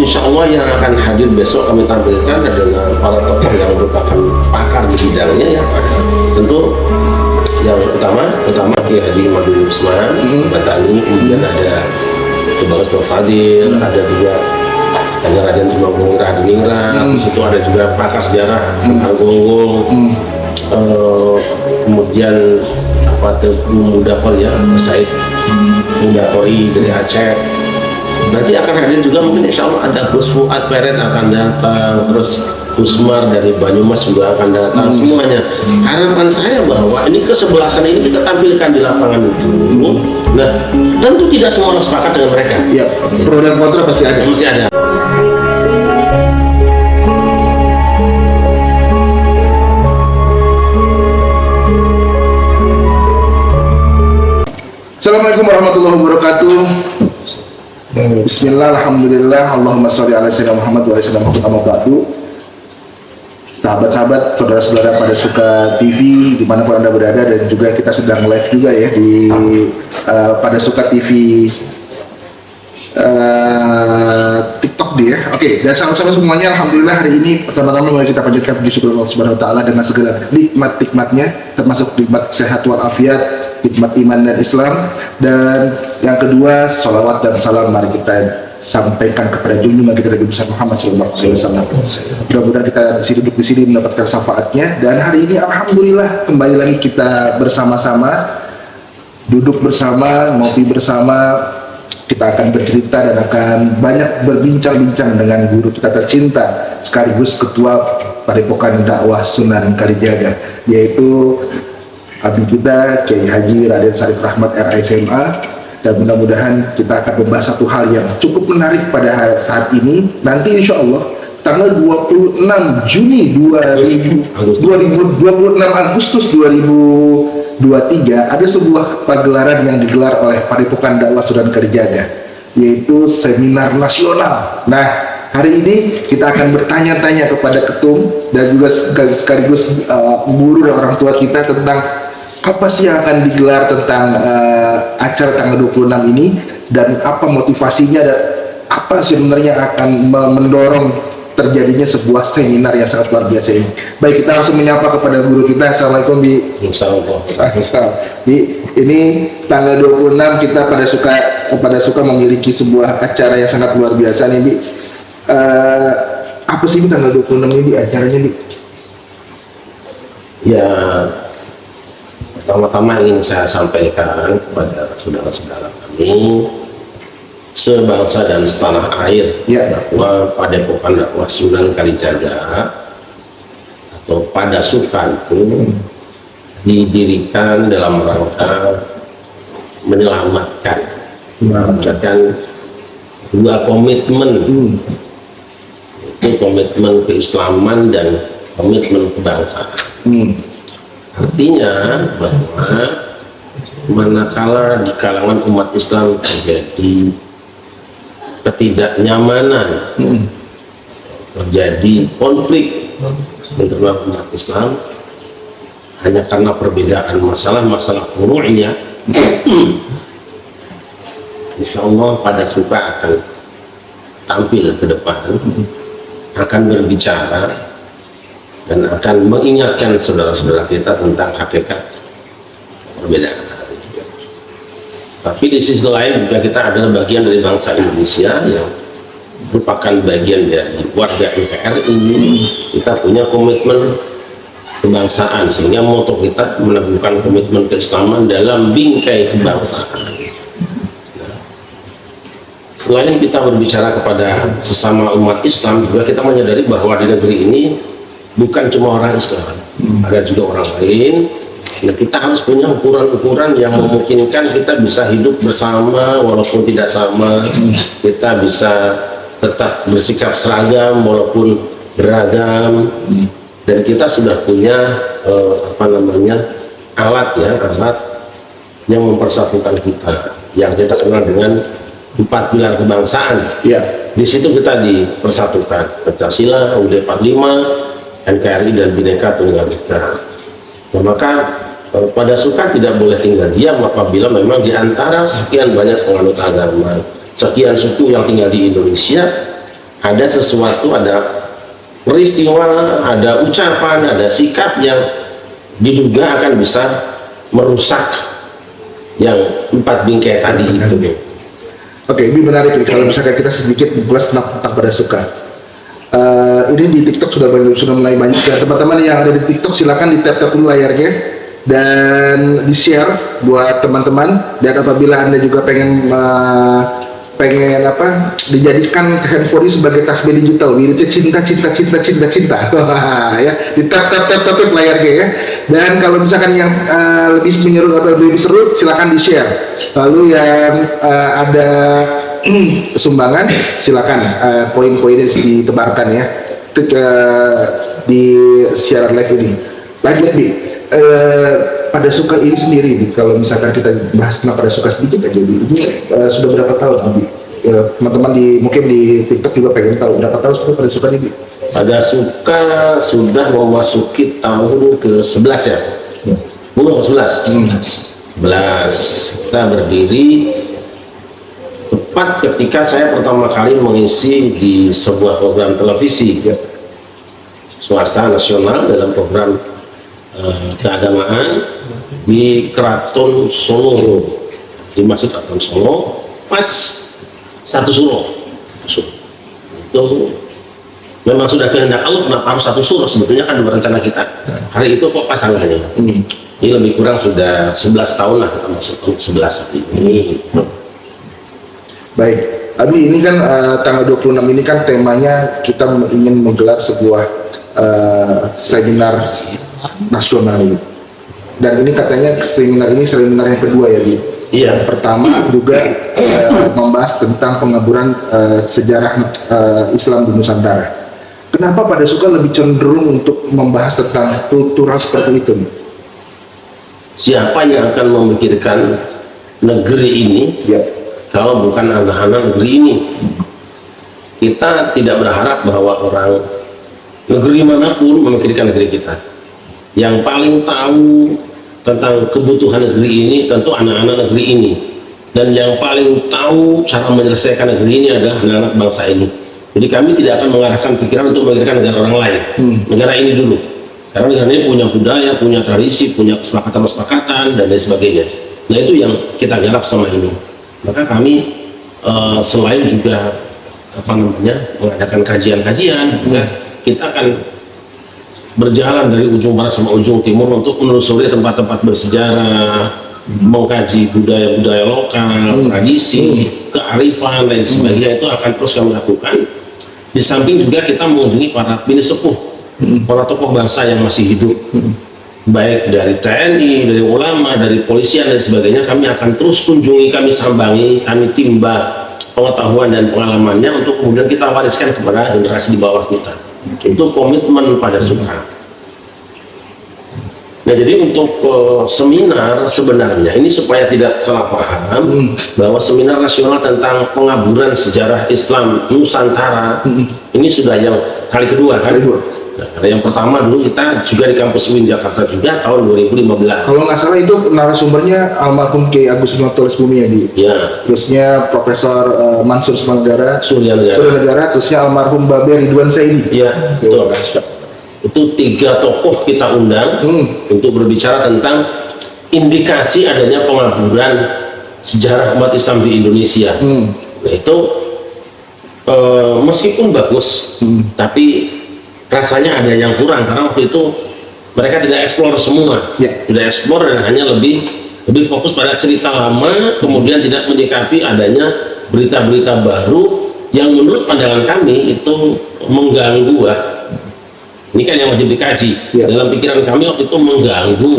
insya Allah yang akan hadir besok kami tampilkan adalah para tokoh yang merupakan pakar di bidangnya ya. Tentu yang utama Kiai Haji Madun Usman Batani, kemudian ada Tubagus Nur Fadil, ada juga Raden Tumanggung Radiningrat, di situ ada juga pakar sejarah Anggonggong, kemudian Teguh Mudakor ya, Said Mudakori dari Aceh. Nanti akan hadir juga mungkin insya Allah ada Gus Fuad Peret akan datang, terus Usmar dari Banyumas juga akan datang. Semuanya harapan saya bahwa ini kesebelasan ini kita tampilkan di lapangan itu. Nah, tentu tidak semua orang sepakat dengan mereka ya, pro dan kontra pasti ada. Assalamualaikum warahmatullahi wabarakatuh. Bismillah, alhamdulillah, Allahumma sholli ala sayyidina Muhammad wa ala sayyidina Muhammad amma ba'du. Sahabat-sahabat, saudara-saudara pada Suka TV dimanapun Anda berada, dan juga kita sedang live juga ya di pada Suka TV TikTok dia. Oke, dan sama-sama semuanya, alhamdulillah hari ini pertama-tama mari kita panjatkan puji syukur Allah Subhanahu wa taala dengan segala nikmat-nikmatnya, termasuk nikmat sehat walafiat, nikmat iman dan Islam, dan yang kedua salawat dan salam mari kita sampaikan kepada junjungan kita Nabi besar Muhammad SAW. Mudah-mudahan kita duduk di sini mendapatkan syafaatnya. Dan hari ini alhamdulillah kembali lagi kita bersama-sama, duduk bersama, ngopi bersama. Kita akan bercerita dan akan banyak berbincang-bincang dengan guru kita tercinta sekaligus ketua Padepokan Dakwah Sunan Kalijaga, yaitu abdi kita Kiai Haji Raden Syarif Rahmat RASMA. Dan mudah-mudahan kita akan membahas satu hal yang cukup menarik pada saat ini. Nanti insya Allah tanggal 26 Juni 26 Agustus 2023 ada sebuah pagelaran yang digelar oleh Padepokan Dakwah Sunan Kalijaga, yaitu seminar nasional. Nah, hari ini kita akan bertanya-tanya kepada ketum dan juga sekaligus guru dan orang tua kita tentang apa sih yang akan digelar tentang acara tanggal 26 ini, dan apa motivasinya, dan apa sebenarnya akan mendorong terjadinya sebuah seminar yang sangat luar biasa ini. Baik, kita langsung menyapa kepada guru kita. Assalamualaikum Bi. Bi, ini tanggal 26 kita pada suka memiliki sebuah acara yang sangat luar biasa nih Bi. Apa sih tanggal 26 ini acaranya Bi? Ya, pertama-tama ingin saya sampaikan kepada saudara-saudara kami sebangsa dan setanah air bahwa Padepokan Dakwah Sunan Kalijaga atau Padasuka itu didirikan dalam rangka menyelamatkan dua komitmen, yaitu komitmen keislaman dan komitmen kebangsaan. Artinya bahwa manakala di kalangan umat Islam terjadi ketidaknyamanan, terjadi konflik internal umat Islam hanya karena perbedaan masalah-masalah furu'iyah, insya Allah Padasuka akan tampil ke depan, akan berbicara dan akan mengingatkan saudara-saudara kita tentang hakikat perbedaan. Tapi di sisi lain juga kita adalah bagian dari bangsa Indonesia yang merupakan bagian dari warga NKRI. Kita punya komitmen kebangsaan, sehingga moto kita meneguhkan komitmen keislaman dalam bingkai kebangsaan. Selain kita berbicara kepada sesama umat Islam, juga kita menyadari bahwa di negeri ini bukan cuma orang Islam, ada juga orang lain. Nah, kita harus punya ukuran-ukuran yang memungkinkan kita bisa hidup bersama walaupun tidak sama, kita bisa tetap bersikap seragam walaupun beragam, dan kita sudah punya alat yang mempersatukan kita, yang kita kenal dengan 4 pilar kebangsaan. Di situ kita dipersatukan: Pancasila, UUD 45, NKRI, dan Bhinneka Tunggal Ika. Nah, maka Padasuka tidak boleh tinggal diam apabila memang di antara sekian banyak penganut agama, sekian suku yang tinggal di Indonesia, ada sesuatu, ada peristiwa, ada ucapan, ada sikap yang diduga akan bisa merusak yang 4 bingkai tadi itu. Oke, ini menarik nih kalau misalkan kita sedikit mengulas tentang pada suka. Ini di TikTok sudah mulai banyak ya teman-teman yang ada di TikTok, silakan di tap dulu layarnya dan di share buat teman-teman. Dan apabila Anda juga pengen dijadikan handphone ini sebagai tasbih digital, wiridnya cinta ya, di tap layarnya ya. Dan kalau misalkan yang lebih menyeru atau lebih seru, silakan di share. Lalu yang ada sumbangan, silakan poin-poinnya ditebarkan ya di siaran live ini. Lanjut Bi, pada suka ini sendiri Bi, kalau misalkan kita bahas tentang pada suka sedikit aja Bi, ini sudah berapa tahun Bi? Teman-teman mungkin di TikTok juga pengen tahu berapa tahun sudah pada suka ini Bi? Pada suka sudah memasuki tahun ke-11 ya. Belum 11. 11 kita berdiri tepat ketika saya pertama kali mengisi di sebuah program televisi swasta nasional dalam program keagamaan di Keraton Solo, di Masjid Keraton Solo, pas satu suro. Itu memang sudah kehendak Allah, kenapa harus satu suro? Sebetulnya kan berencana kita hari itu kok pas tanggalnya. Ini lebih kurang sudah 11 tahun lah kita masuk ke 11 hari ini. Baik, Abi, ini kan tanggal 26 ini kan temanya kita ingin menggelar sebuah seminar nasional ini. Dan ini katanya seminar yang kedua ya, Bi? Iya. Yang pertama juga membahas tentang pengaburan sejarah Islam di Nusantara. Kenapa pada suka lebih cenderung untuk membahas tentang kultural seperti itu? Siapa yang akan memikirkan negeri ini kalau bukan anak-anak negeri ini? Kita tidak berharap bahwa orang negeri manapun memikirkan negeri kita. Yang paling tahu tentang kebutuhan negeri ini tentu anak-anak negeri ini, dan yang paling tahu cara menyelesaikan negeri ini adalah anak-anak bangsa ini. Jadi kami tidak akan mengarahkan pikiran untuk memikirkan negara orang lain, negara ini dulu, karena negara ini punya budaya, punya tradisi, punya kesepakatan dan lain sebagainya. Nah, itu yang kita garap sama ini. Maka kami selain juga mengadakan kajian-kajian, kita akan berjalan dari ujung barat sama ujung timur untuk menelusuri tempat-tempat bersejarah, mengkaji budaya-budaya lokal, tradisi, kearifan, lain sebagainya. Itu akan terus kami lakukan. Di samping juga kita mengunjungi para bini sepuh, para tokoh bangsa yang masih hidup, baik dari TNI, dari ulama, dari polisian dan sebagainya. Kami akan terus kunjungi, kami sambangi, kami timba pengetahuan dan pengalamannya untuk kemudian kita wariskan kepada generasi di bawah kita. Itu komitmen pada suka. Nah, jadi untuk seminar sebenarnya ini supaya tidak salah paham bahwa seminar nasional tentang pengaburan sejarah Islam Nusantara ini sudah yang kali kedua kan? Nah, yang pertama dulu kita juga di kampus UIN Jakarta juga tahun 2015. Kalau nggak salah itu narasumbernya almarhum Kiai Agus Notolis Bumi ya, Di. Ya. Terusnya Profesor Mansur Surya Negara, terusnya almarhum Babe Ridwan Saidi. Iya, betul. Itu 3 tokoh kita undang untuk berbicara tentang indikasi adanya pengaburan sejarah umat Islam di Indonesia. Nah, itu meskipun bagus, tapi rasanya ada yang kurang karena waktu itu mereka tidak eksplor semua, tidak eksplor dan hanya lebih fokus pada cerita lama, kemudian tidak menyikapi adanya berita-berita baru yang menurut pandangan kami itu mengganggu. Ini kan yang wajib dikaji. Dalam pikiran kami waktu itu mengganggu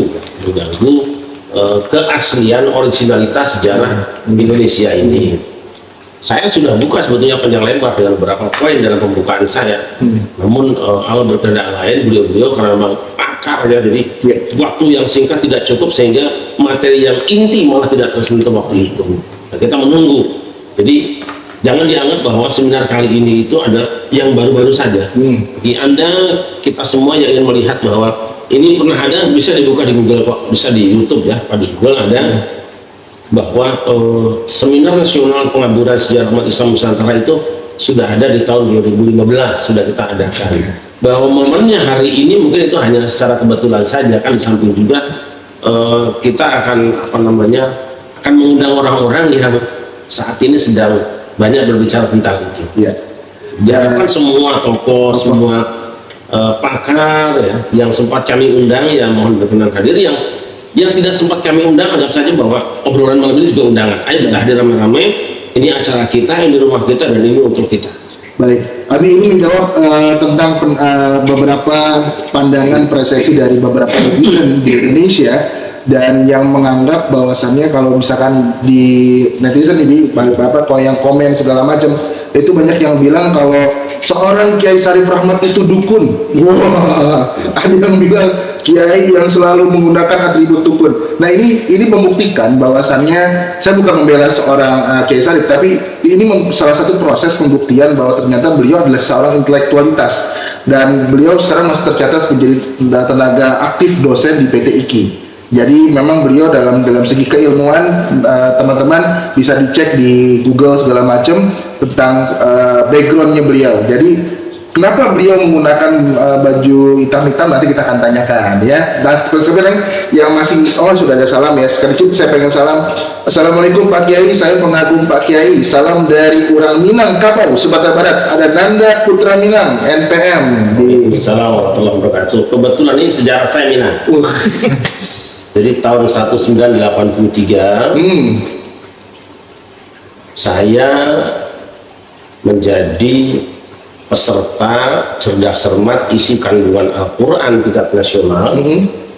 keaslian originalitas sejarah Indonesia ini. Saya sudah buka sebetulnya panjang lebar dengan beberapa poin dalam pembukaan saya. Namun Allah berkehendak lain, beliau karena memang pakar ya, jadi waktu yang singkat tidak cukup sehingga materi yang inti malah tidak tersentuh waktu itu. Nah, kita menunggu. Jadi jangan dianggap bahwa seminar kali ini itu adalah yang baru-baru saja. Bagi Anda, kita semua yang ingin melihat bahwa ini pernah ada, bisa dibuka di Google kok, bisa di YouTube ya, di Google ada bahwa seminar nasional pengaburan sejarah umat Islam Nusantara itu sudah ada di tahun 2015 sudah kita adakan. Bahwa momennya hari ini mungkin itu hanya secara kebetulan saja, kan di samping juga kita akan akan mengundang orang-orang yang saat ini sedang banyak berbicara tentang itu. Ya. Diharapkan semua tokoh, semua pakar ya, yang sempat kami undang ya mohon berkenan hadir, yang tidak sempat kami undang anggap saja bahwa obrolan malam ini juga undangan. Ayo kita hadir ramai-ramai, ini acara kita, ini rumah kita, dan ini untuk kita. Baik, kami ini menjawab tentang beberapa pandangan persepsi dari beberapa netizen di Indonesia, dan yang menganggap bahwasannya kalau misalkan di netizen ini bapak kalau yang komen segala macam itu banyak yang bilang kalau seorang Kiai Syarif Rahmat itu dukun. Wah, ada yang bilang kiai yang selalu menggunakan atribut dukun. Nah ini membuktikan bahwasannya saya bukan membela seorang Kiai Syarif, tapi ini salah satu proses pembuktian bahwa ternyata beliau adalah seorang intelektualitas, dan beliau sekarang masih tercatat menjadi tenaga aktif dosen di PT IKI. Jadi memang beliau dalam segi keilmuan, teman-teman bisa dicek di Google segala macam tentang backgroundnya beliau. Jadi kenapa beliau menggunakan baju hitam-hitam nanti kita akan tanyakan ya. Dan sekarang yang masih sudah ada salam ya. Sekali lagi saya pengen salam. Assalamualaikum Pak Kiai, saya pengagum Pak Kiai. Salam dari Urang Minang, Kapau, Sumatera Barat. Ada Nanda Putra Minang, NPM. Assalamualaikum warahmatullahi wabarakatuh. Kebetulan ini sejarah saya Minang. Jadi tahun 1983 saya menjadi peserta cerdas cermat isi kandungan Al-Quran tingkat nasional.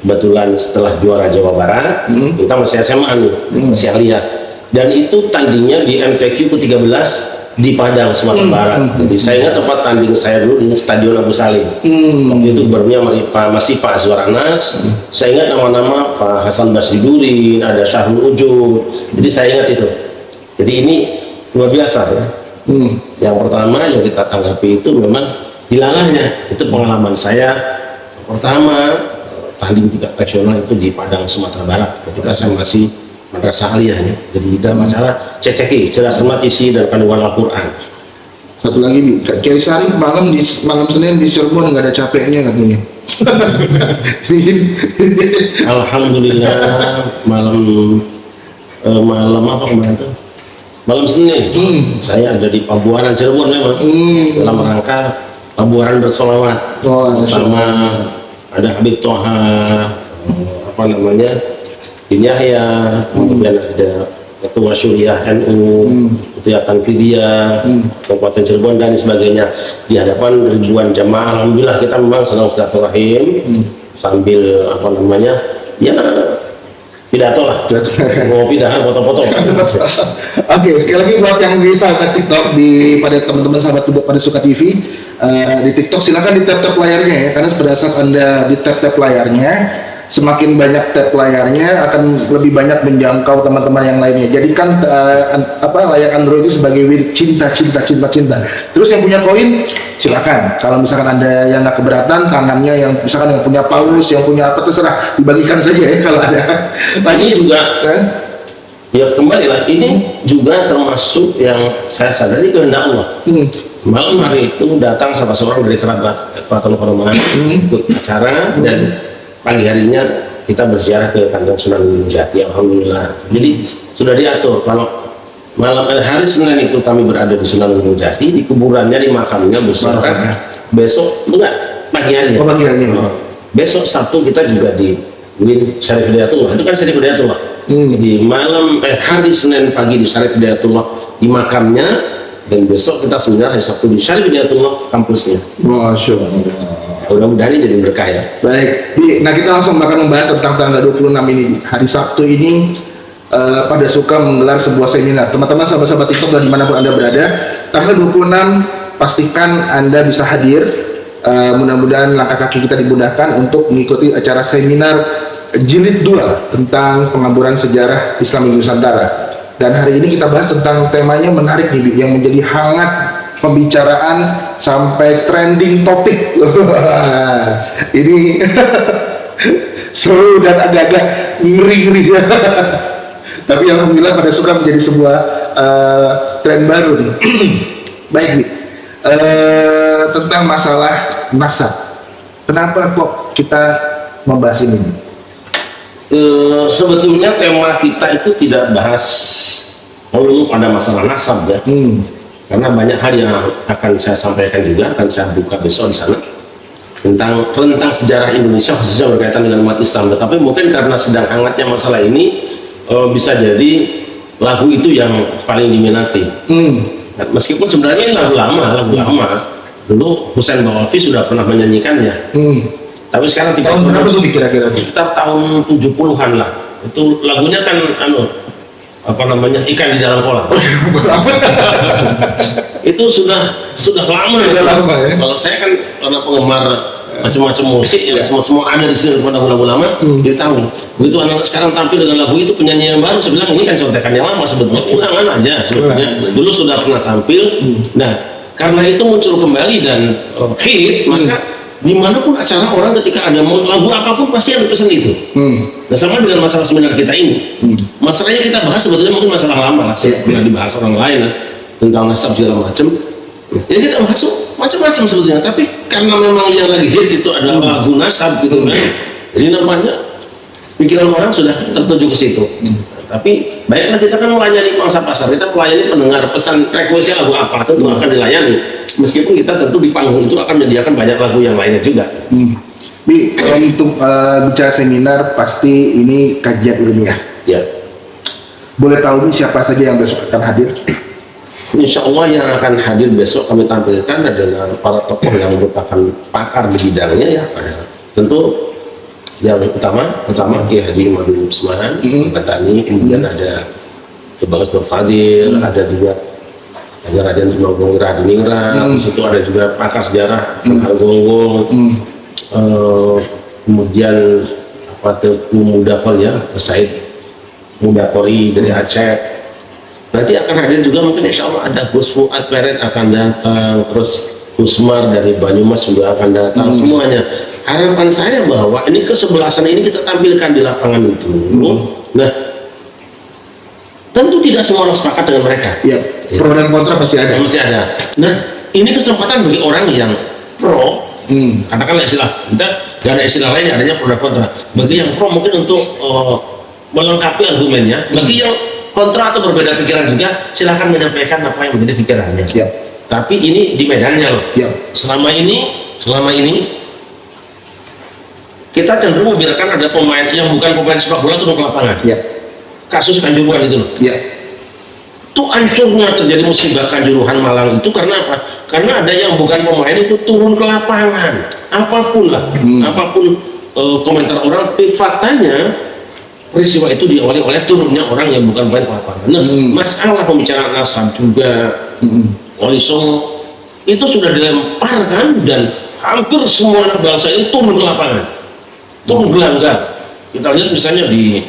Kebetulan setelah juara Jawa Barat, kita masih SMA nih, masih lihat. Dan itu tandingnya di MTQ ke-13 di Padang, Sumatera Barat. Jadi saya ingat tempat tanding saya dulu di Stadion Abu Salim. Waktu itu gubernurnya masih Pak Azwar Anas. Saya ingat nama-nama Pak Hasan Basri Durin, ada Syahrul Ujud. Jadi saya ingat itu. Jadi ini luar biasa ya. Yang pertama yang kita tanggapi itu memang dilalahnya. Itu pengalaman saya pertama tanding tingkat nasional itu di Padang, Sumatera Barat. Ketika saya masih madrasah aliyahnya, jadi dalam acara CCK, cerdas cermat isi dan kandungan Al-Quran. Satu lagi nih, Kiai Syarif malam Senin di Cirebon nggak ada capeknya katanya. Alhamdulillah malam apa kemarin tuh? Malam Senin, saya ada di Pabuaran Cirebon memang dalam rangka Pabuaran bersolawat bersama ada Habib Toha, Bin Yahya, kemudian ada Ketua Syuriah NU, Ketua Tanfidiyah, Kabupaten Cirebon dan sebagainya, di hadapan ribuan jamaah. Alhamdulillah kita memang sedang silaturahim sambil ya pidato lah, mau pidahan foto-foto. Oke, sekali lagi buat yang di sahabat TikTok, pada teman-teman sahabat pada Suka TV di TikTok, silakan di tap-tap layarnya ya, karena pada saat Anda di tap-tap layarnya, semakin banyak tab layarnya akan lebih banyak menjangkau teman-teman yang lainnya. Jadikan layar Android itu sebagai wirid cinta. Terus yang punya koin silakan. Kalau misalkan Anda yang nggak keberatan, tangannya yang misalkan yang punya paus, yang punya apa terserah, dibagikan saja ya kalau ada. Ini juga ya kembali lah, ini juga termasuk yang saya sadari kehendak Allah. Malam hari itu datang salah seorang dari kerabat Keraton Kanoman ikut acara, dan pagi harinya kita berziarah ke kantor Sunan Gunung Jati. Alhamdulillah. Jadi sudah diatur kalau hari Senin itu kami berada di Sunan Gunung Jati, di kuburannya, di makamnya berziarah. Besok pagi hari. Besok Sabtu kita juga di Win Syarif Hidayatullah. Itu kan Syarif Hidayatullah. Di hari Senin pagi di Syarif Hidayatullah di makamnya, dan besok kita seminar hari Sabtu di Syarif Hidayatullah kampusnya. Masya Allah. Mudah-mudahan ini jadi berkah ya. Baik, nah kita langsung akan membahas tentang tanggal 26 ini. Hari Sabtu ini pada Suka menggelar sebuah seminar. Teman-teman sahabat-sahabat TikTok dan dimanapun Anda berada, tanggal 26 pastikan Anda bisa hadir. Mudah-mudahan langkah kaki kita dimudahkan untuk mengikuti acara seminar jilid 2 tentang pengamburan sejarah Islam di Nusantara. Dan hari ini kita bahas tentang temanya menarik nih, yang menjadi hangat pembicaraan sampai trending topik. Ini seru dan agak-agak ngeri-ngeri. Tapi alhamdulillah pada Suka menjadi sebuah tren baru nih. Baik, Bi. Tentang masalah nasab, kenapa kok kita membahas ini? Sebetulnya tema kita itu tidak bahas melulu pada masalah nasab ya, karena banyak hal yang akan saya sampaikan juga, akan saya buka besok di sana tentang sejarah Indonesia khususnya berkaitan dengan umat Islam. Tetapi mungkin karena sedang hangatnya masalah ini, bisa jadi lagu itu yang paling diminati. Meskipun sebenarnya ini lagu lama dulu Husain Bawalvi sudah pernah menyanyikannya. Tapi sekarang Tahun berapa tuh kira-kira? sekitar tahun 70-an lah. Itu lagunya kan ikan di dalam kolam. Itu sudah lama. Sudah lama ya. Kalau saya kan karena penggemar macam-macam musik ya, semua ada di sini pada lagu lama. Dia tahu. Begitu anak sekarang tampil dengan lagu itu penyanyi yang baru, saya bilang ini kan contekan yang lama sebetulnya, ulangan aja sebetulnya. Dulu sudah pernah tampil. Nah, karena itu muncul kembali dan hit, maka dimanapun acara orang ketika ada lagu apapun pasti ada pesan itu. Nah, sama dengan masalah seminar kita ini. Masalahnya kita bahas sebetulnya mungkin masalah lama lah, sudah dibahas orang lain lah, tentang nasab segala macam. Ya kita masuk macam-macam sebetulnya, tapi karena memang yang lagi hit itu adalah lagu nasab gitu kan. Jadi namanya pikiran orang sudah tertuju ke situ. Tapi baiklah, kita kan melayani pangsa pasar, kita melayani pendengar, pesan requestnya lagu apa tentu akan dilayani. Meskipun kita tentu di panggung itu akan menyediakan banyak lagu yang lainnya juga. Bi, untuk bicara seminar pasti ini kajian ilmiah. Ya. Boleh tahu nih siapa saja yang besok akan hadir? Insya Allah yang akan hadir besok kami tampilkan adalah para tokoh yang merupakan pakar di bidangnya ya. Tentu yang utama Kiai Haji Madun Usman, Batani, kemudian ada Bagus Nur Fadil, ada juga Raden Tumanggung Radiningrat, di situ ada juga pakar sejarah Gonggong, kemudian Teku Mudakol ya, Said Mudakori dari Aceh. Nanti akan hadir juga mungkin insya Allah ada Gus Fuad Peret akan datang, terus Usmar dari Banyumas juga akan datang, semuanya. Harapan saya bahwa ini kesebelasan ini kita tampilkan di lapangan itu. Nah, tentu tidak semua orang sepakat dengan mereka. Ya, pro dan kontra pasti ada. Pasti ada. Nah, ini kesempatan bagi orang yang pro, katakanlah istilah, kita gak ada istilah lain, adanya pro dan kontra. Bagi yang pro mungkin untuk melengkapi argumennya, bagi yang kontra atau berbeda pikiran juga, silahkan menyampaikan apa yang menjadi pikirannya. Ya. Tapi ini di medannya loh. Ya. Selama ini kita cenderung membiarkan ada pemain yang bukan pemain sepak bola turun ke lapangan. Ya. Kasus Kanjuruhan itu loh. Ya. Itu hancurnya terjadi musibah Kanjuruhan Malang itu karena apa? Karena ada yang bukan pemain itu turun ke lapangan. Apapun lah, apapun komentar orang, tapi faktanya peristiwa itu diawali oleh turunnya orang yang bukan pemain ke lapangan. Nah, masalah pembicaraan nasab juga, Wali Songo itu sudah dilemparkan dan hampir semua anak bangsa ini turun ke lapangan, turun gelanggang. Kita lihat misalnya di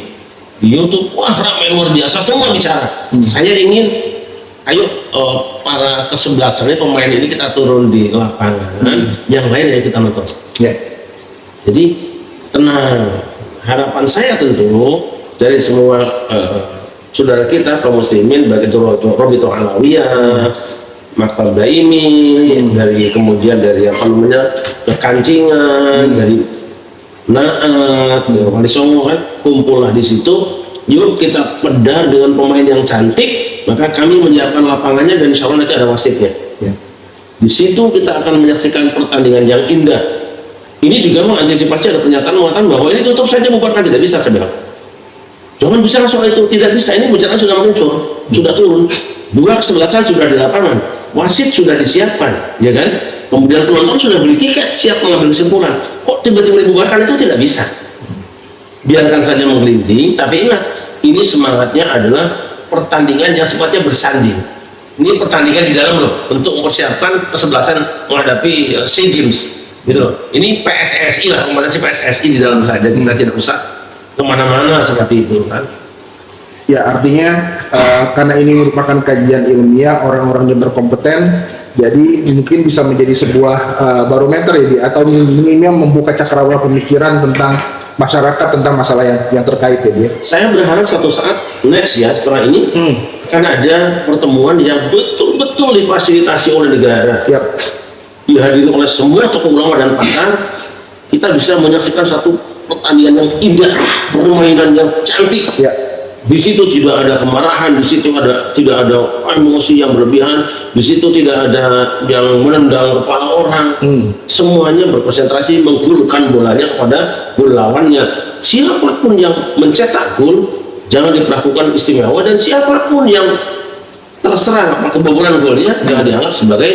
YouTube, wah ramai luar biasa, semua bicara. Saya ingin, ayo para kesebelasannya pemain ini kita turun di lapangan, yang lain ya kita nonton. Ya. Jadi tenang. Harapan saya tentu dari semua saudara kita kaum muslimin, baik itu Robito Alawiyah, Maktab Daimi, dari kemudian dari Kekancingan, dari Naat, Wali Songo kan, kumpullah di situ. Yuk kita pedar dengan pemain yang cantik, maka kami menyiapkan lapangannya dan insya Allah nanti ada wasitnya. Ya. Di situ kita akan menyaksikan pertandingan yang indah. Ini juga mengantisipasi ada pernyataan mengatakan bahwa ini tutup saja bubarkan, tidak bisa saya bilang. Jangan bicara soal itu, tidak bisa. Ini bicara sudah muncul, sudah turun. Dua kesebelasan sudah di lapangan, wasit sudah disiapkan, ya kan? Kemudian penonton sudah beli tiket, siap mengambil kesimpulan. Kok tiba-tiba dibubarkan? Itu tidak bisa. Biarkan saja menggelinding, tapi ingat, ini semangatnya adalah pertandingan yang sifatnya bersanding. Ini pertandingan di dalam loh, untuk mempersiapkan kesebelasan menghadapi SEA Games. Gitu loh. Ini PSSI lah, kompetisi PSSI di dalam saja, kita tidak usah kemana-mana seperti itu kan. Ya, artinya karena ini merupakan kajian ilmiah, orang-orang yang berkompeten, jadi mungkin bisa menjadi sebuah barometer ya, atau minimal membuka cakrawala pemikiran tentang masyarakat tentang masalah yang terkait ya dia. Saya berharap satu saat next ya setelah ini akan ada pertemuan yang betul-betul difasilitasi oleh negara, Yap. dihadiri oleh semua tokoh ulama dan pakar. Kita bisa menyaksikan satu pertandingan yang indah, permainan yang cantik. Ya. Di situ tidak ada kemarahan, di situ tidak ada emosi yang berlebihan, di situ tidak ada yang menendang kepala orang. Semuanya berkonsentrasi menggulkan bolanya kepada gol lawannya. Siapapun yang mencetak gol jangan diperlakukan istimewa, dan siapapun yang terserang kebobolan golnya jangan dianggap sebagai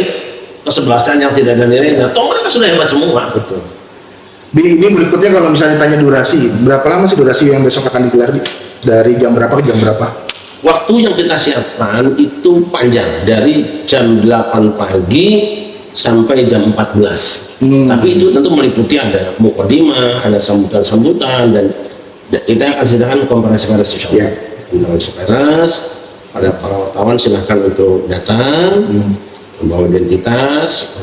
kesebelasan yang tidak ada nilainya. Toh mereka sudah hebat semua. Betul. Ini berikutnya kalau misalnya tanya durasi, berapa lama sih durasi yang besok akan digelar di? Dari jam berapa ke jam berapa? Waktu yang kita siapkan itu panjang, dari jam 8 pagi sampai jam 14. Tapi itu tentu meliputi ada mukadimah, ada sambutan-sambutan, dan kita akan sediakan konferensi pers. Ya. Konferensi pers, pada para wartawan silahkan untuk datang, membawa identitas.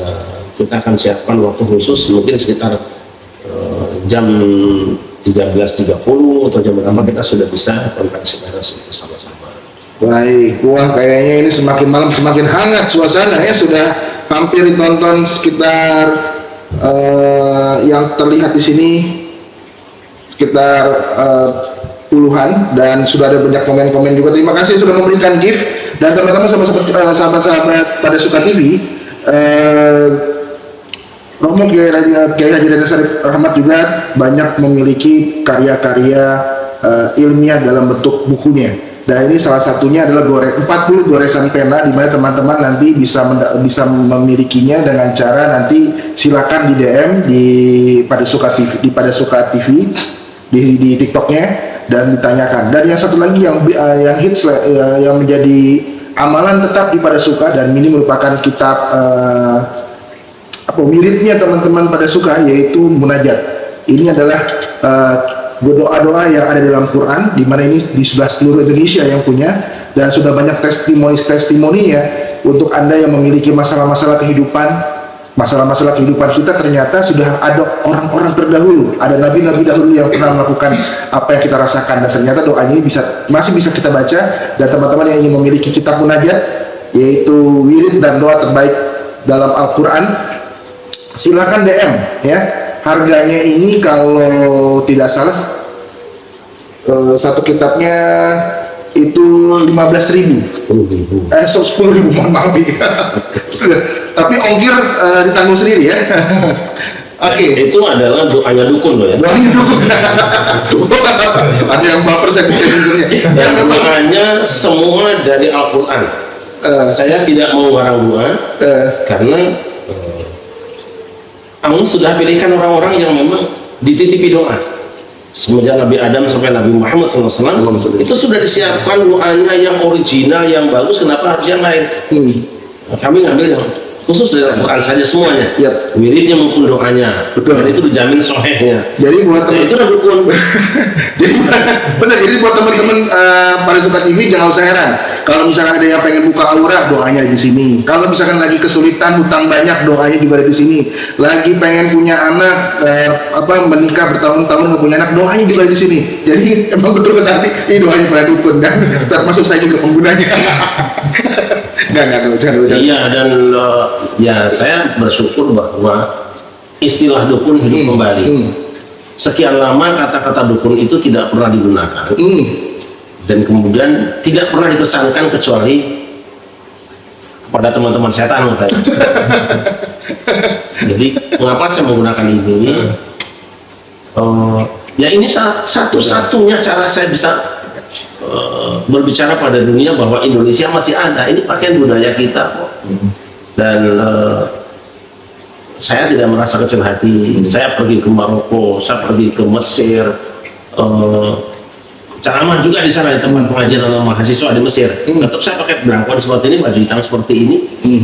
Kita akan siapkan waktu khusus mungkin sekitar jam 13.30 atau jam berapa kita sudah bisa konferensi pers bersama-sama. Baik, wah kayaknya ini semakin malam semakin hangat suasana ya, sudah hampir ditonton sekitar yang terlihat di sini sekitar puluhan, dan sudah ada banyak komen-komen juga. Terima kasih sudah memberikan gift, dan teman-teman sahabat-sahabat pada Suka TV, Romo Kiai Haji Deden Syarif Rahmat juga banyak memiliki karya-karya ilmiah dalam bentuk bukunya. Dan ini salah satunya adalah 40 goresan pena, di mana teman-teman nanti bisa memilikinya dengan cara nanti silakan di DM pada Suka TV, di TikToknya, dan ditanyakan. Dan yang satu lagi yang hits yang menjadi amalan tetap di pada Suka, dan ini merupakan kitab wiridnya teman-teman pada Suka, yaitu munajat. Ini adalah doa-doa yang ada dalam Quran, di mana ini di seluruh Indonesia yang punya, dan sudah banyak testimoninya untuk Anda yang memiliki masalah-masalah kehidupan kita. Ternyata sudah ada orang-orang terdahulu, ada nabi-nabi dahulu yang pernah melakukan apa yang kita rasakan, dan ternyata doanya ini masih bisa kita baca. Dan teman-teman yang ingin memiliki kitab munajat, yaitu wirid dan doa terbaik dalam Al-Quran, silakan DM ya. Harganya ini kalau tidak salah satu kitabnya itu 15.000. 10.000, mohon maaf ya. Tapi ongkir ditanggung sendiri ya. Oke. Itu adalah doanya dukun loh ya. Doanya dukun. Ada yang baper saya pikirnya. Yang doanya semua dari Al-Quran. Saya tidak mengarang doa karena Allah sudah pilihkan orang-orang yang memang dititipi doa. Semenjak Nabi Adam sampai Nabi Muhammad SAW, itu sudah disiapkan doanya yang original, yang bagus. Kenapa harus yang lain? Kami ngambil yang khusus dari Al-Quran saja semuanya. Yep. Wiridnya maupun doanya. Betul. Dan itu dijamin sohehnya. Jadi buat itu udah dukun. Jadi buat teman-teman pada Suka TV jangan usah heran kalau misalkan ada yang pengen buka aura, doanya di sini. Kalau misalkan lagi kesulitan, hutang banyak, doanya juga ada di sini. Lagi pengen punya anak, menikah bertahun-tahun nggak punya anak, doanya juga ada di sini. Jadi emang betul nanti ini doanya pada dukun, dan termasuk saya juga penggunanya. Enggak. Iya, dan ya saya bersyukur bahwa istilah dukun hidup kembali. Sekian lama kata-kata dukun itu tidak pernah digunakan, dan kemudian tidak pernah dikesankan kecuali kepada teman-teman setan katanya. Jadi mengapa saya menggunakan ini? Ya ini satu-satunya cara saya bisa berbicara pada dunia bahwa Indonesia masih ada. Ini pakaian budaya kita kok. Dan saya tidak merasa kecil hati. Saya pergi ke Maroko, saya pergi ke Mesir, ceramah juga di sana di tempat pengajian anak mahasiswa di Mesir. Tetap saya pakai belangkon seperti ini, baju hitam seperti ini.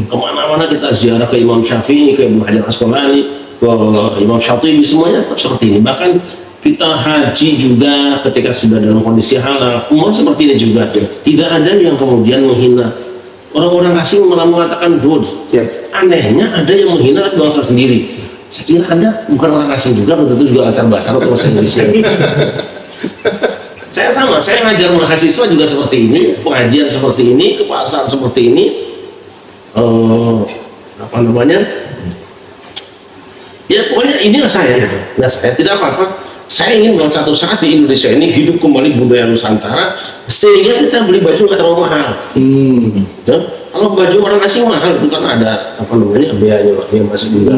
Kemana-mana kita ziarah, ke Imam Syafi'i, ke Ibnu Hajar Asqalani, ke Imam Syatibi, semuanya tetap seperti ini. Bahkan kita haji juga ketika sudah dalam kondisi halal, umur seperti ini juga. Tidak ada yang kemudian menghina. Orang-orang asing malah mengatakan good. Anehnya ada yang menghina bangsa sendiri. Saya kira Anda bukan orang asing juga, tentu juga lancar bahasa atau bahasa Inggrisnya. Saya sama, saya ngajar mahasiswa juga seperti ini, pengajian seperti ini, ke pasar seperti ini, apa namanya? Ya pokoknya inilah saya. Nah, saya tidak apa-apa. Saya ingin bahwa satu saat di Indonesia ini hidup kembali budaya Nusantara, sehingga kita beli baju nggak terlalu mahal. Ya, kalau baju orang asing mahal itu kan ada apa namanya biayanya yang masih juga.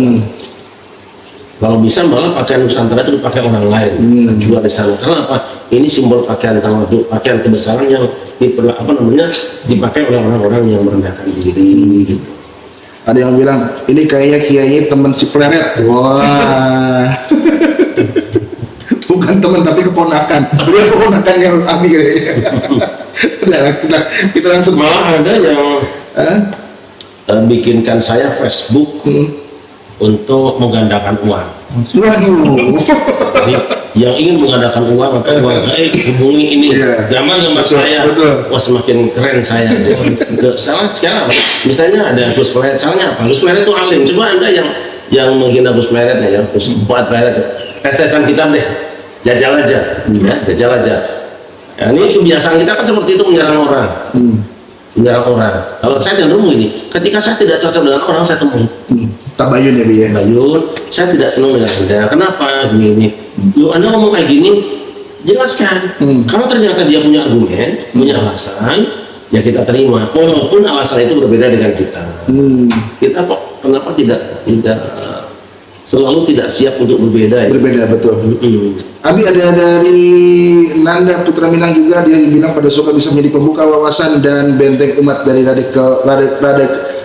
Kalau bisa malah pakaian Nusantara itu dipakai orang lain, jual di sana. Karena apa? Ini simbol pakaian tawadhu, pakaian kebesaran yang dipakai oleh orang-orang yang merendahkan diri. Gitu. Ada yang bilang ini kayaknya kiai teman si pleret. Wah. Bukan teman tapi keponakan. Dia keponakan yang Abi kayaknya. kita langsung. Malah ada yang bikinkan saya Facebook untuk menggandakan uang. Waduh. Jadi, yang ingin menggandakan uang atau uang hubungi ini. Gambar saya. Betul. Wah semakin keren saya. Salah sekarang. Misalnya ada Gus Pleret. Salahnya apa? Gus Pleret itu alim. Coba Anda yang menghina Gus Pleret ya, Gus Pleret. Tes-tesan kitab deh. Jajal aja. Ya, jajal aja. Ya, ini kebiasaan kita kan seperti itu, menyerang orang. Menyerang orang. Kalau saya cenderung ini, ketika saya tidak cocok dengan orang, saya temui. Tabayun ya, Bi ya. Tabayun, saya tidak senang dengan Anda. Kenapa? Gini. Lu Anda ngomong kayak gini, jelaskan. Kalau ternyata dia punya argumen, punya alasan, ya kita terima. Walaupun alasan itu berbeda dengan kita. Kita kok kenapa tidak selalu tidak siap untuk berbeda ya? Berbeda, betul. Abi, ada dari Nanda Putra Minang juga, dia bilang pada suka bisa menjadi pembuka wawasan dan benteng umat dari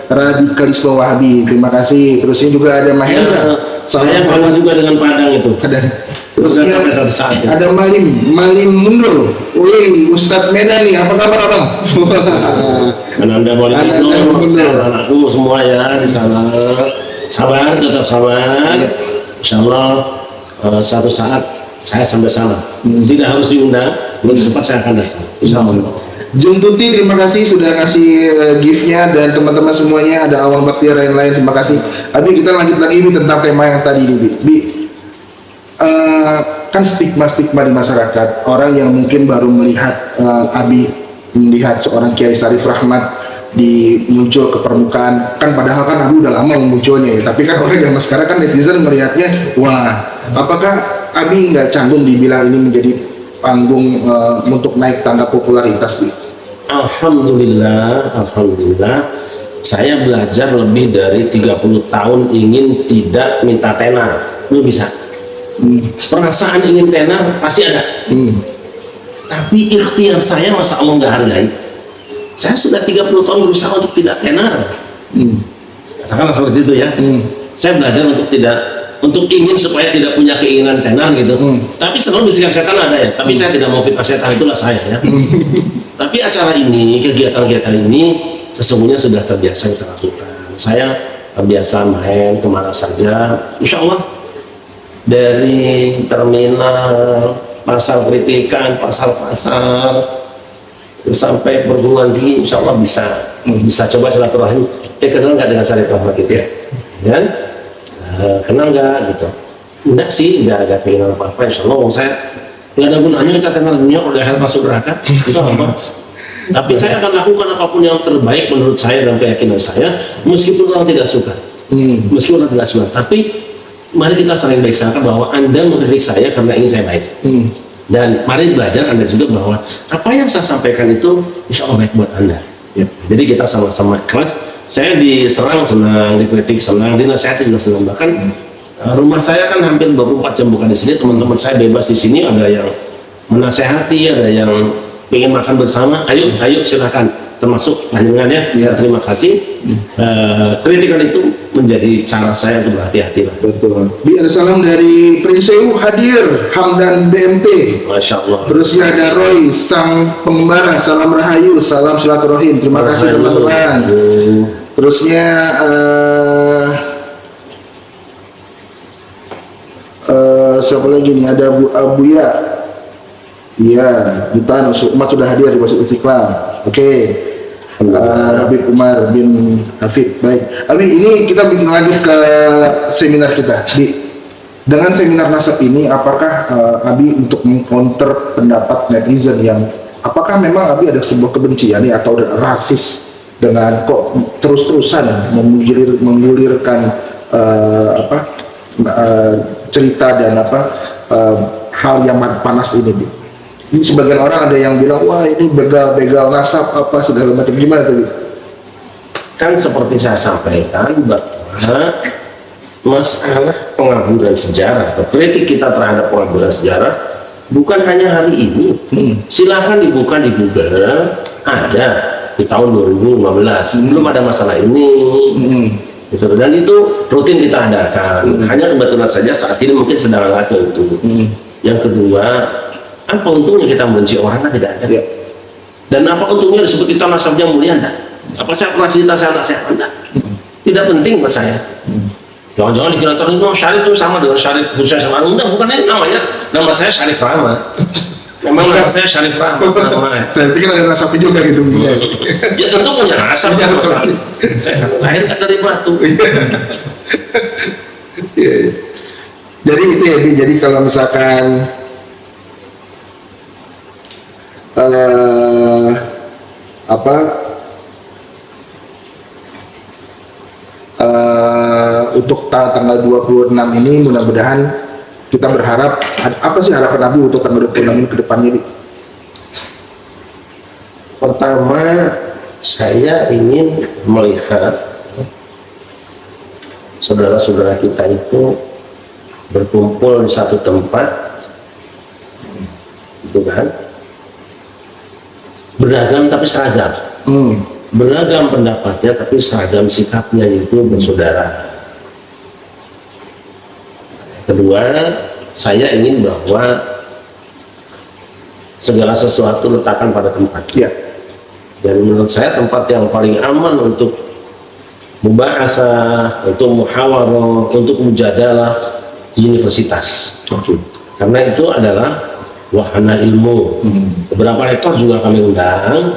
radikalisme Wahabi. Terima kasih. Terus ini juga ada Mahendra. Saya bangga juga dengan Padang itu. Terus sampai satu saat ya. Ada Malim mundur. Wih, Ustadz Medan nih, apa kabar abang? Ananda Malim mundur. Anakku semua ya di sana. Sabar, tetap sabar. Insya Allah satu saat saya sampai sana. Tidak harus diundang, lebih cepat saya akan datang. Insya Allah. Jung Tuti, terima kasih sudah ngasih gift-nya, dan teman-teman semuanya, ada Awang Baktiar lain-lain, terima kasih. Abi, kita lanjut lagi ini tentang tema yang tadi nih, Bi. Kan stigma-stigma di masyarakat, orang yang mungkin baru melihat Abi melihat seorang Kiai Syarif Rahmat muncul ke permukaan, kan padahal kan Abi udah lama munculnya ya, tapi kan orang zaman sekarang kan netizen melihatnya, wah, apakah Abi nggak canggung dibilang ini menjadi panggung untuk naik tangga popularitas, Bi? Alhamdulillah, saya belajar lebih dari 30 tahun ingin tidak minta tenar, belum bisa. Perasaan ingin tenar pasti ada, tapi ikhtiar saya masa Allah nggak hargai. Saya sudah 30 tahun berusaha untuk tidak tenar. Katakanlah seperti itu ya. Saya belajar untuk ingin supaya tidak punya keinginan tenar gitu. Tapi selalu bisikan setan ada ya. Tapi saya tidak mau fitnah setan, itulah saya ya. Tapi acara ini, kegiatan-kegiatan ini sesungguhnya sudah terbiasa kita lakukan. Saya terbiasa main kemana saja. Insya Allah dari terminal, pasar kritikan, pasar-pasar, sampai perguruan tinggi, insya Allah bisa coba silaturahim. Kenal nggak dengan Syarif Rahmat gitu ya? Dan kenal nggak gitu? Enggak sih, nggak ada keinginan apa-apa. Insya Allah, saya nggak ada gunanya kita kenal dunia kalau di akhirat masuk neraka. Itu apa? Tapi saya akan lakukan apapun yang terbaik menurut saya dan keyakinan saya, meskipun orang tidak suka. Meskipun orang tidak suka. Tapi mari kita saling baik sangka bahwa Anda mengkritik saya karena ingin saya baik. Dan mari belajar Anda juga bahwa apa yang saya sampaikan itu insya Allah baik buat Anda. Jadi kita sama-sama ikhlas. Saya diserang senang, dikritik senang, dinasihati juga senang. Bahkan rumah saya kan hampir 24 jam bukan di sini. Teman-teman saya bebas di sini. Ada yang menasehati, ada yang ingin makan bersama. Ayo silakan. Termasuk panjenengannya. Saya terima kasih. Kritikan itu menjadi cara saya untuk berhati-hati lah. Betul. Bi, ada salam dari Prinseu hadir, Hamdan BMT. Masya Allah. Terusnya ada Roy sang pengembara, salam rahayu, salam silaturahim. Terima kasih teman-teman. Terusnya siapa lagi nih? Ada Abuya. Iya, jutaan umat sudah hadir di Masjid Istiqlal. Oke. Habib Umar bin Hafid. Baik, Abi, ini kita bikin lanjut ke seminar kita. Dengan seminar nasab ini, apakah Abi untuk mengcounter pendapat netizen yang apakah memang Abi ada sebuah kebencian ya, atau rasis dengan kok terus-terusan menggulirkan cerita dan hal yang panas ini, Bi? Ini sebagian orang ada yang bilang, wah ini begal nasab apa segala macam, gimana tuh? Kan seperti saya sampaikan bahwa masalah pengaburan sejarah atau kritik kita terhadap pengaburan sejarah bukan hanya hari ini. Silahkan dibuka di Google, ada di tahun 2015, belum ada masalah ini. Gitu. Dan itu rutin kita adakan. Hanya kebetulan saja saat ini mungkin sedang hangatnya itu. Yang kedua, apa untungnya kita membenci orang? Kan tidak ada. Ya. Dan apa untungnya disebut kita nasabnya mulia? Enggak. Apa saya pernah cerita saya anak saya? Enggak. Tidak penting buat saya. Jangan-jangan dikira Imam Syarif itu sama dengan Syarif Hussein sama. Enggak, bukan ini namanya. Nama saya Syarif Rahmat. Memang nama saya Syarif Rahmat namanya. Saya pikir ada nasabnya juga gitu. Ya tentu punya nasab. Saya kan lahir kan dari batu. Jadi itu ya, Bi. Jadi kalau misalkan untuk tanggal 26 ini mudah-mudahan kita berharap, apa sih harapan Abi untuk tanggal 26 ini ke depannya, Bi? Pertama, saya ingin melihat saudara-saudara kita itu berkumpul di satu tempat, gitu kan, beragam tapi seragam, beragam pendapatnya tapi seragam sikapnya, itu bersaudara. Kedua, saya ingin bahwa segala sesuatu letakkan pada tempatnya. Dan menurut saya tempat yang paling aman untuk mubahasah, untuk muhawarah, untuk mujadalah di universitas. Karena itu adalah wahana ilmu. Beberapa rektor juga kami undang,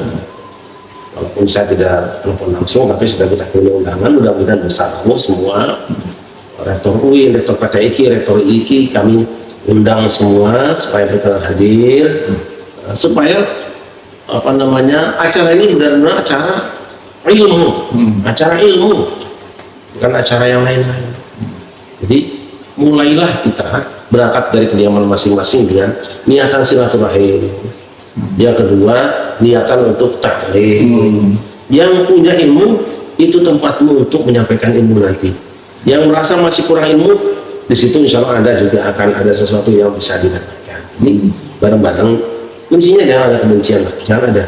walaupun saya tidak telepon langsung, tapi sudah kita kirim undangan, mudah-mudahan besar semua. Rektor UIN, rektor PTIQ, rektor IKI, kami undang semua supaya mereka hadir, supaya acara ini benar-benar acara ilmu, bukan acara yang lain-lain. Jadi mulailah kita berangkat dari kediaman masing-masing dengan niatan silaturahim. Yang kedua, niatan untuk taklim. Yang punya ilmu itu tempatmu untuk menyampaikan ilmu nanti. Yang merasa masih kurang ilmu, di situ insya Allah Anda juga akan ada sesuatu yang bisa didapatkan. Ini bareng-bareng. Kuncinya jangan ada kebencian, jangan ada.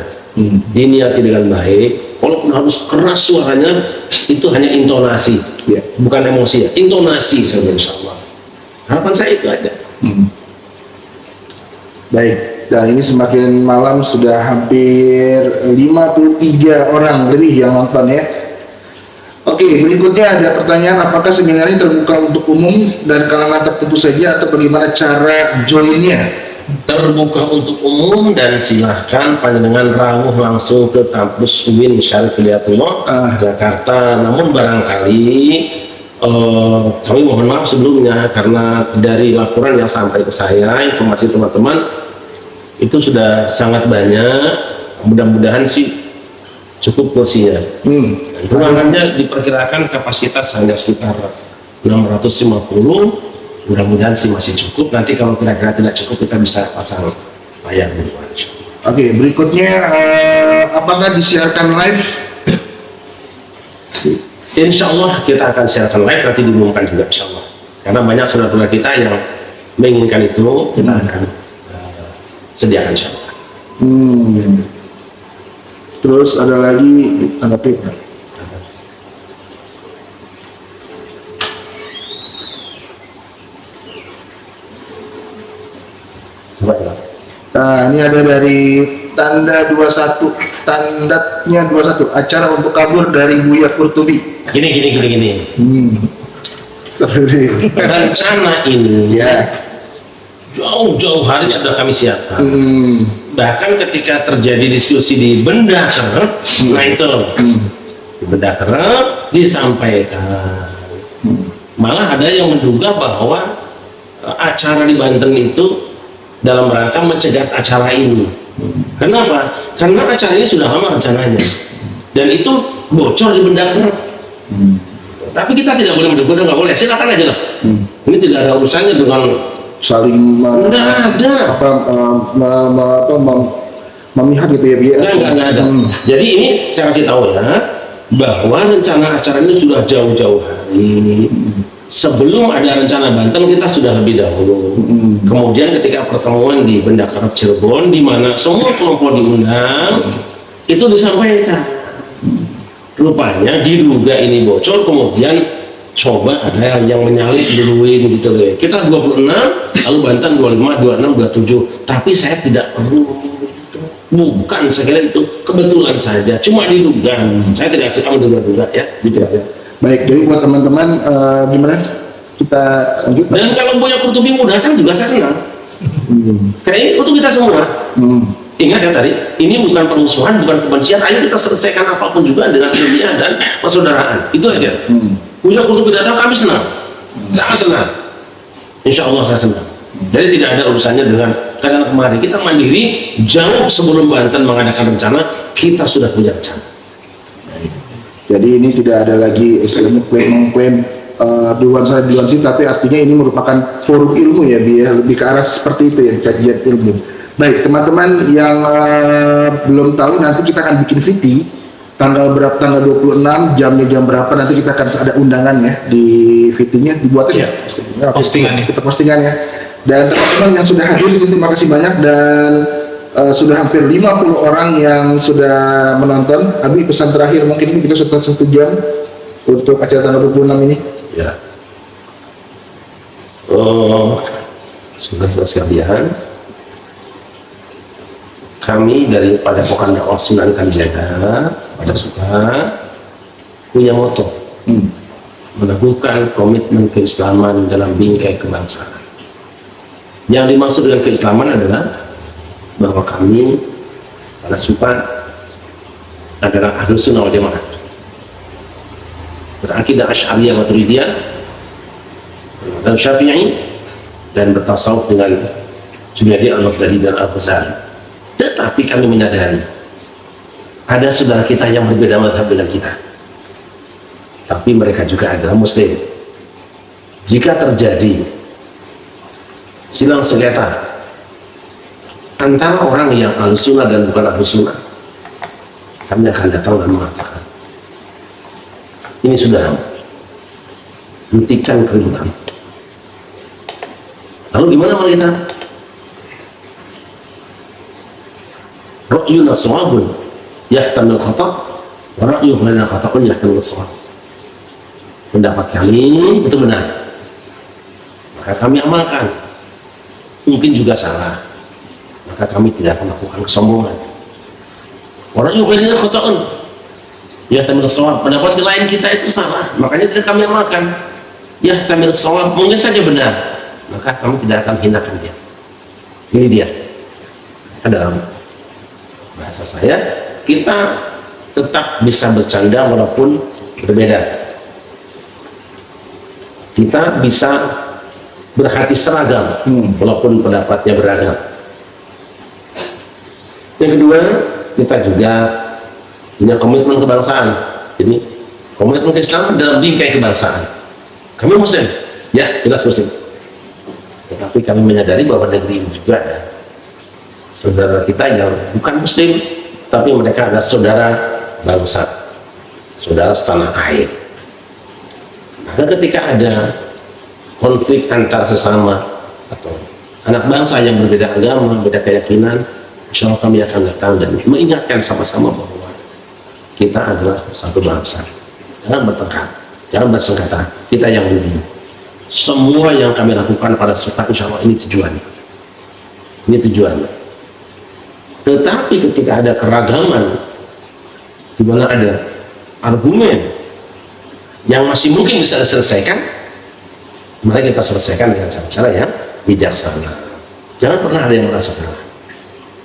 Diniati dengan baik. Walaupun harus keras suaranya, itu hanya intonasi, bukan emosi ya. Intonasi saja insya Allah. Harapan saya itu aja. Baik. Dan ini semakin malam sudah hampir 53 orang lebih yang nonton ya. Oke, berikutnya ada pertanyaan, apakah seminar ini terbuka untuk umum dan kalangan tertentu saja atau bagaimana cara joinnya? Terbuka untuk umum dan silahkan panjenengan rawuh langsung ke kampus UIN Syarif Hidayatullah Jakarta. Namun barangkali kami mohon maaf sebelumnya karena dari laporan yang sampai ke saya, informasi teman-teman itu sudah sangat banyak. Mudah-mudahan sih cukup kursinya. Ruangannya diperkirakan kapasitas hanya sekitar 650. Mudah-mudahan sih masih cukup. Nanti kalau kira-kira tidak cukup kita bisa pasang layar di luar. Oke, berikutnya apakah disiarkan live? Insya Allah kita akan siarkan live, nanti diumumkan juga insya Allah. Karena banyak saudara-saudara kita yang menginginkan itu, kita akan sediakan insya Allah. Terus ada lagi tanggapi. Nah, ini ada dari tanda 21, tandanya 21, acara untuk kabur dari Buya Kurtubi. Gini. Sorry. Rencana ini ya jauh-jauh hari sudah kami siapkan. bahkan ketika terjadi diskusi di Bendahara, nah itu di Bendahara disampaikan. Malah ada yang menduga bahwa acara di Banten itu dalam rangka mencegat acara ini. Kenapa? Karena acara ini sudah lama rencananya dan itu bocor di Bendahara. Tapi kita tidak boleh menduga, nggak boleh, silakan aja lah. Ini tidak ada urusannya dengan saling nggak ada. Memihak gitu ya, biar Nggak ada. Jadi ini saya kasih tahu ya, bahwa rencana acara ini sudah jauh-jauh hari. Sebelum ada rencana Banten, kita sudah lebih dahulu. Kemudian ketika pertemuan di Bendahara Cirebon, di mana semua kelompok diundang, itu disampaikan. Rupanya diduga ini bocor, kemudian coba ada yang menyalip duluin gitu loh. Kita 26, lalu Banten 25, 26, 27. Tapi saya tidak perlu. Bukan, saya kira itu kebetulan saja, cuma diduga. Saya tidak suka menduga-duga ya, gitu ya. Baik, jadi buat teman-teman gimana kita lanjut? Dan kalau punya Kurtubi mau datang juga saya senang. Kayaknya untuk kita semua. Ingat ya tadi, ini bukan permusuhan, bukan kebencian. Ayo kita selesaikan apapun juga dengan ilmiah dan persaudaraan. Itu aja. Punya Kurtubi datang, kami senang, sangat senang. Insya Allah saya senang. Jadi tidak ada urusannya dengan karena kemarin kita mandiri jauh sebelum Banten mengadakan rencana, kita sudah punya rencana. Jadi ini tidak ada lagi istilahnya klaim duluan sana duluan sini, tapi artinya ini merupakan forum ilmu ya, biar lebih ke arah seperti itu ya, kajian ilmu. Baik teman-teman yang belum tahu, nanti kita akan bikin VT tanggal berapa, tanggal 26, jamnya jam berapa, nanti kita akan ada undangan ya di VT-nya, dibuatin ya, Postingannya. kita postingannya. Dan teman-teman yang sudah hadir di sini, terima kasih banyak, dan sudah hampir 50 orang yang sudah menonton. Abi, pesan terakhir mungkin kita setelah 1 jam untuk acara tanggal 26 ini. Ya. Saudara sekalian, kami dari Padepokan Dakwah Sunan Kalijaga pada Suka punya moto meneguhkan komitmen keislaman dalam bingkai kebangsaan. Yang dimaksud dengan keislaman adalah bahwa kami pada Suka adalah Ahlus Sunnah wal Jamaah, berakidah Asy'ariyah Maturidiyah dan Syafi'i, dan bertasawuf dengan Junaidi al-Baghdadi dan Al-Ghazali. Tetapi kami menyadari ada saudara kita yang berbeda mazhab dengan kita, tapi mereka juga adalah muslim. Jika terjadi silang sengketa antara orang yang Ahlus Sunnah dan bukan Ahlus Sunnah, kami akan datang dan mengatakan, ini sudah, hentikan keributan. Lalu gimana sama kita? Ra'yuna shawabun yahtamil khata', wa ra'yu ghairina khata'un yahtamil shawab. Pendapat kami itu benar, maka kami amalkan. Mungkin juga salah, maka kami tidak akan melakukan kesombongan. Wa ra'yu ghairina khata'un yahtamil shawab. Pendapat lain kita itu salah, makanya tidak kami amalkan. Yahtamil shawab, mungkin saja benar, maka kami tidak akan hinakan dia. Ini dia. Dalam bahasa saya, kita tetap bisa bercanda walaupun berbeda. Kita bisa berhati seragam walaupun pendapatnya beragam. Yang kedua, kita juga punya komitmen kebangsaan. Jadi komitmen keislaman dalam bingkai kebangsaan. Kami muslim, ya jelas muslim. Tetapi kami menyadari bahwa negeri ini juga ada saudara kita yang bukan muslim, tapi mereka adalah saudara bangsa, saudara setanah air. Maka ketika ada konflik antar sesama atau anak bangsa yang berbeda agama, berbeda keyakinan, insya Allah kami akan datang dan mengingatkan sama-sama bahwa kita adalah satu bangsa. Jangan bertengkar, jangan bersengketa. Kita yang lebih. Semua yang kami lakukan pada Suka, insya Allah ini tujuannya. Ini tujuannya. Tetapi ketika ada keragaman, di mana ada argumen yang masih mungkin bisa diselesaikan, mari kita selesaikan dengan cara-cara yang bijaksana. Jangan pernah ada yang merasa kalah.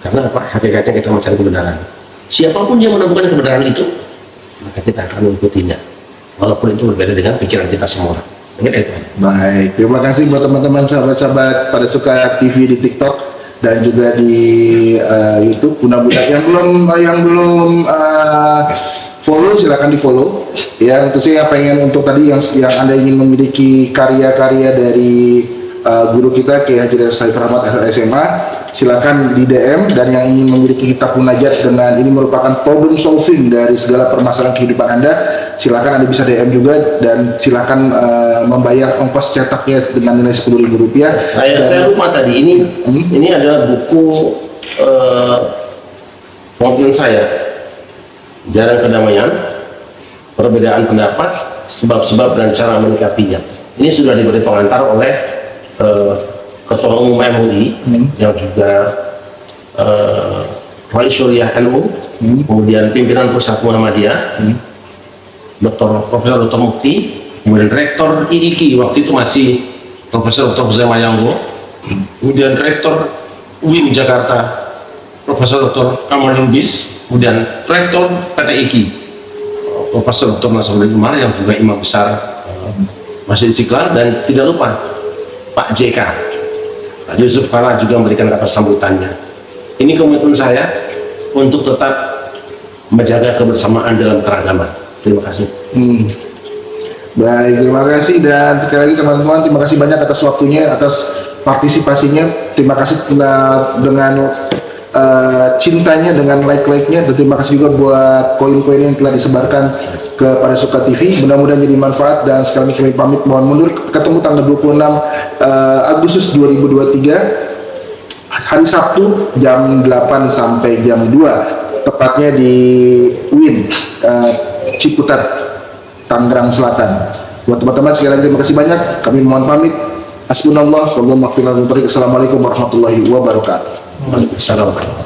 Karena apa? Hakikatnya kita mencari kebenaran. Siapapun yang menemukan kebenaran itu, maka kita akan mengikutinya. Walaupun itu berbeda dengan pikiran kita semua. Mungkin itu. Baik, terima kasih buat teman-teman sahabat-sahabat pada suka TV di TikTok dan juga di YouTube. Mudah-mudahan yang belum follow silakan di follow. Ya, tentu saya pengen untuk tadi yang Anda ingin memiliki karya-karya dari guru kita Kiai Haji Saif Rahmat SMA, silakan di DM. Dan yang ingin memiliki kitab munajat dengan ini merupakan problem solving dari segala permasalahan kehidupan Anda, silakan Anda bisa DM juga, dan silakan membayar ongkos cetaknya dengan nilai Rp10.000. Saya lupa tadi ini adalah buku komitmen saya, Jalan Kedamaian, Perbedaan Pendapat, Sebab-sebab dan Cara Menyikapinya. Ini sudah diberi pengantar oleh Ketua Umum MUI yang juga Rais Syuriah NU, kemudian pimpinan Pusat Muhammadiyah, Profesor Dr. Mukti, kemudian Rektor IIKI waktu itu masih Profesor Dr. Huzaima Mayanggo, kemudian Rektor UIN Jakarta Profesor Dr. Kamal Lubis, kemudian Rektor PT IKI Profesor Dr. Nasruddin Umar yang juga imam besar Masjid Istiqlal, dan tidak lupa Pak JK, Pak Yusuf Kala juga memberikan kata sambutannya. Ini komitmen saya untuk tetap menjaga kebersamaan dalam keragaman. Terima kasih. Baik, terima kasih, dan sekali lagi teman-teman terima kasih banyak atas waktunya, atas partisipasinya. Terima kasih dengan cintanya, dengan like-nya, dan terima kasih juga buat koin-koin yang telah disebarkan kepada Suka TV. Mudah-mudahan jadi manfaat, dan sekarang kami pamit, mohon mundur. Ketemu tanggal 26 Agustus 2023 hari Sabtu jam 8 sampai jam 2, tepatnya di UIN Ciputat, Tangerang Selatan. Buat teman-teman sekali lagi terima kasih banyak, kami mohon pamit. Hasbunallah wa ni'mal wakil. Assalamualaikum warahmatullahi wabarakatuh. Waalaikumsalam.